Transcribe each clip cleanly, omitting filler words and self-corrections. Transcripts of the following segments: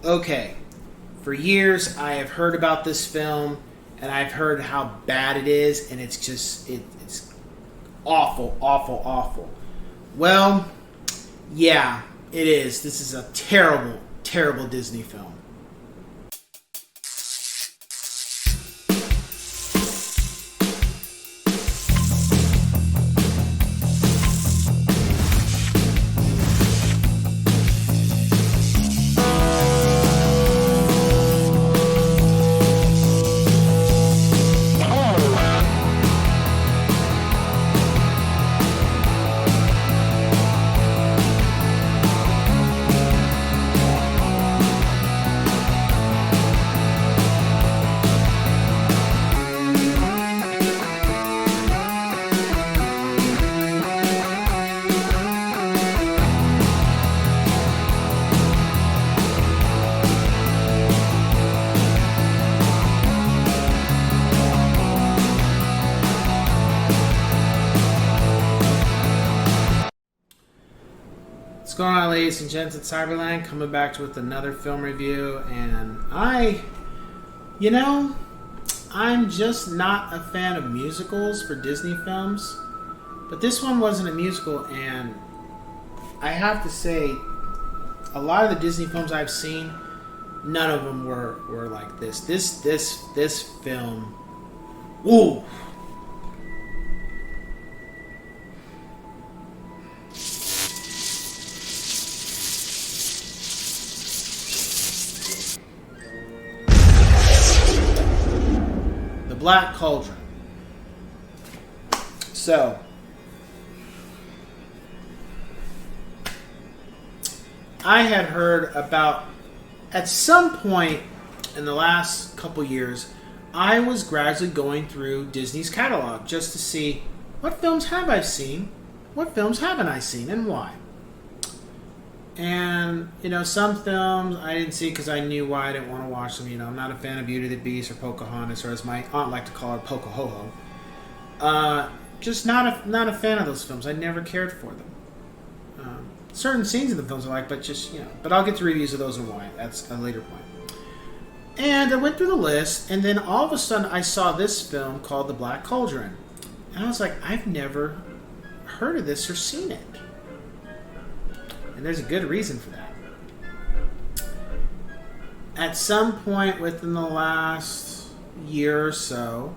Okay, for years I have heard about this film, and I've heard how bad it is, and it's just it's awful, awful, awful. Well, yeah, it is. This is a terrible, terrible Disney film. What's going on, ladies and gents at Cyberland? Coming back with another film review, and I'm just not a fan of musicals for Disney films, but this one wasn't a musical, and I have to say, a lot of the Disney films I've seen, none of them were like this. This film, woo! Black Cauldron. So, I had heard about, at some point in the last couple years, I was gradually going through Disney's catalog just to see what films have I seen, what films haven't I seen, and why. And, some films I didn't see because I knew why I didn't want to watch them. I'm not a fan of Beauty and the Beast or Pocahontas, or as my aunt liked to call her, Pocahoho. Just not a fan of those films. I never cared for them. Certain scenes in the films I like, but but I'll get to reviews of those and why. That's a later point. And I went through the list, and then all of a sudden I saw this film called The Black Cauldron. And I was like, I've never heard of this or seen it. And there's a good reason for that. At some point within the last year or so,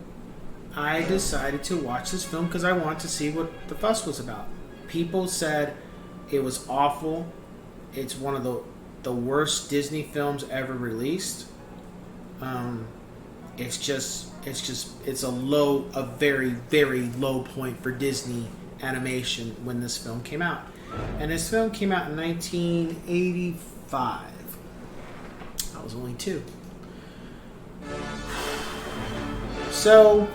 I decided to watch this film because I wanted to see what the fuss was about. People said it was awful. It's one of the worst Disney films ever released. It's a very, very low point for Disney animation when this film came out. And this film came out in 1985. I was only 2. So,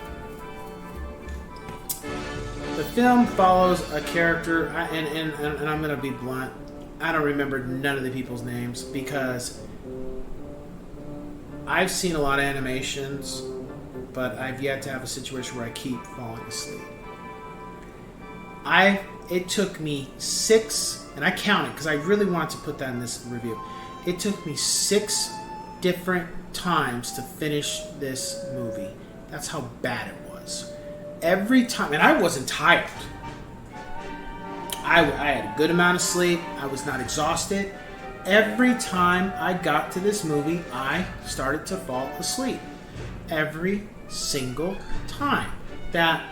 the film follows a character, and I'm going to be blunt, I don't remember none of the people's names because I've seen a lot of animations, but I've yet to have a situation where I keep falling asleep. It took me 6, and I counted because I really wanted to put that in this review. It took me 6 different times to finish this movie. That's how bad it was. Every time, and I wasn't tired. I had a good amount of sleep. I was not exhausted. Every time I got to this movie, I started to fall asleep. Every single time. That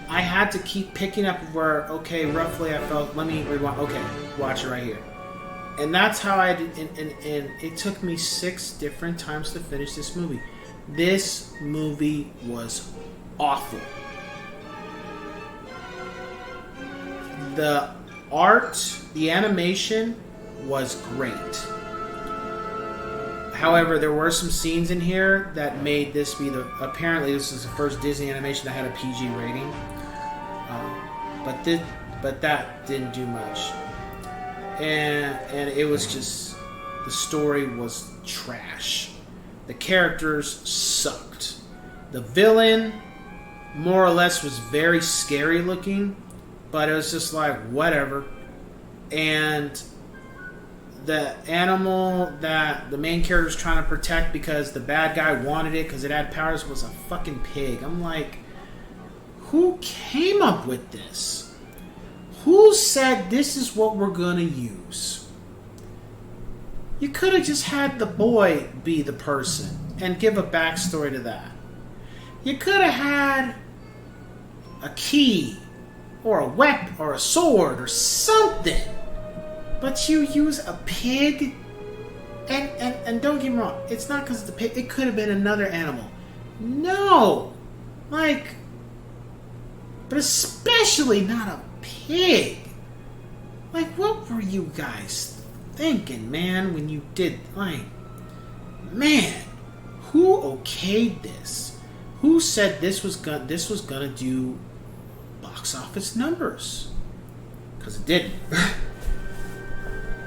I had to keep picking up where, okay, roughly I felt, let me rewind, okay, watch it right here. And that's how I did, and it took me 6 different times to finish this movie. This movie was awful. The art, the animation was great. However, there were some scenes in here that made this be apparently this is the first Disney animation that had a PG rating. But that didn't do much, and it was just, the story was trash. The characters sucked. The villain, more or less, was very scary looking, but it was just like whatever. And the animal that the main character was trying to protect because the bad guy wanted it because it had powers was a fucking pig. I'm like, who came up with this? Who said this is what we're gonna use? You could have just had the boy be the person and give a backstory to that. You could have had a key or a weapon or a sword or something. But you use a pig? And don't get me wrong, it's not because it's a pig. It could have been another animal. No! Like, but especially not a pig. Like, what were you guys thinking, man, when you did, like, man, who okayed this? Who said this was gonna do box office numbers? Because it didn't.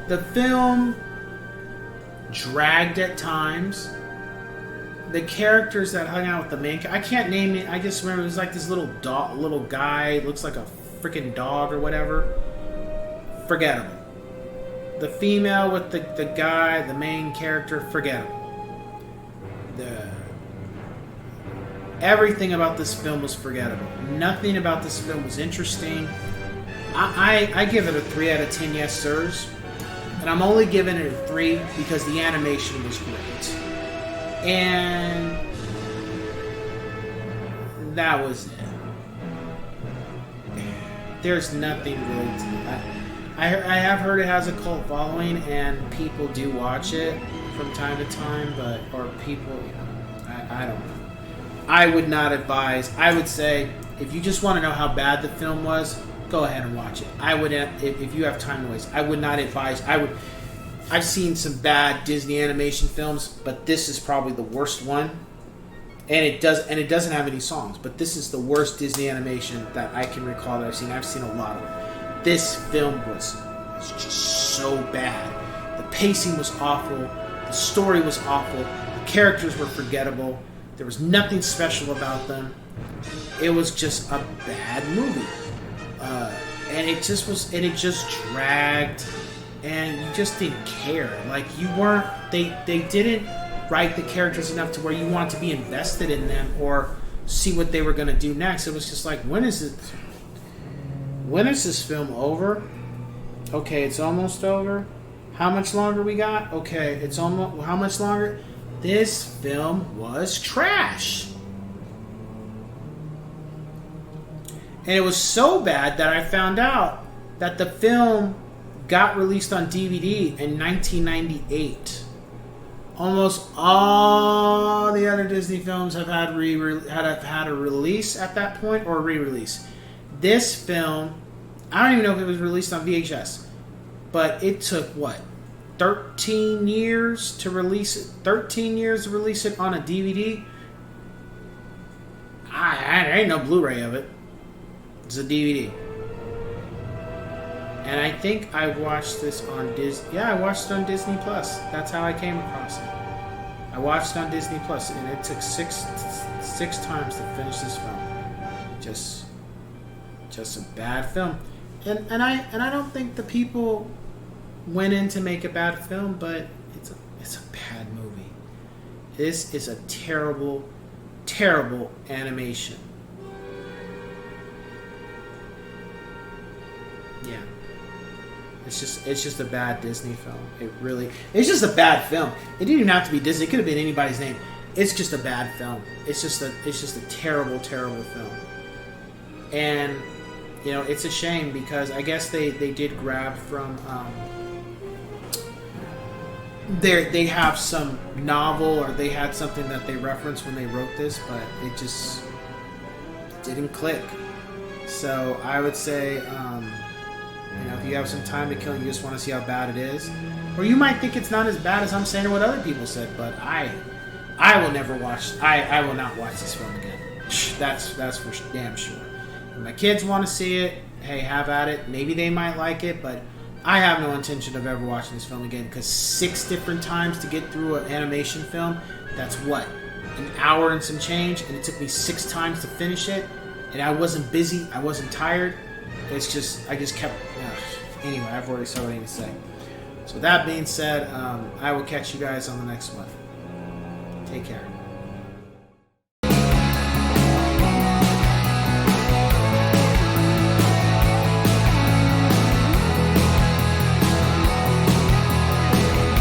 The film dragged at times. The characters that hung out with the main, I can't name it. I just remember it was like this little guy, looks like a freaking dog or whatever. Forgettable. The female with the guy, the main character, forgettable. Everything about this film was forgettable. Nothing about this film was interesting. I give it a 3 out of 10 yes sirs. And I'm only giving it a 3 because the animation was great. And that was it. There's nothing really to it. I have heard it has a cult following and people do watch it from time to time, or people, I don't know. I would not advise. I would say, if you just want to know how bad the film was, go ahead and watch it. I would, if you have time to waste, I would not advise. I've seen some bad Disney animation films, but this is probably the worst one. And it doesn't have any songs, but this is the worst Disney animation that I can recall that I've seen. I've seen a lot of them. This film was just so bad. The pacing was awful. The story was awful. The characters were forgettable. There was nothing special about them. It was just a bad movie. And it just dragged, and you just didn't care. Like, you weren't, they didn't write the characters enough to where you want to be invested in them or see what they were going to do next. It was just like, when is this film over? Okay, it's almost over. How much longer we got? Okay, it's almost, how much longer? This film was trash. And it was so bad that I found out that the film got released on DVD in 1998. Almost all the other Disney films have had a release at that point or a re-release. This film, I don't even know if it was released on VHS, but it took 13 years to release it. 13 years to release it on a DVD. There ain't no Blu-ray of it. It's a DVD. And I think I watched this on Disney. Yeah, I watched it on Disney Plus. That's how I came across it. I watched it on Disney Plus, and it took six times to finish this film. Just a bad film. And I don't think the people went in to make a bad film, but it's a bad movie. This is a terrible, terrible animation. Yeah. It's just a bad Disney film. It's just a bad film. It didn't even have to be Disney. It could have been anybody's name. It's just a bad film. It's just a terrible, terrible film. And it's a shame because I guess they did grab from they have some novel or they had something that they referenced when they wrote this, but it just didn't click. So I would say if you have some time to kill and you just want to see how bad it is, or you might think it's not as bad as I'm saying or what other people said, but I will never watch. I will not watch this film again. That's for damn sure. If my kids want to see it, hey, have at it. Maybe they might like it, but I have no intention of ever watching this film again because 6 different times to get through an animation film, that's an hour and some change, and it took me 6 times to finish it, and I wasn't busy, I wasn't tired. I just kept... anyway, I've already said what I need to say. So that being said, I will catch you guys on the next one. Take care.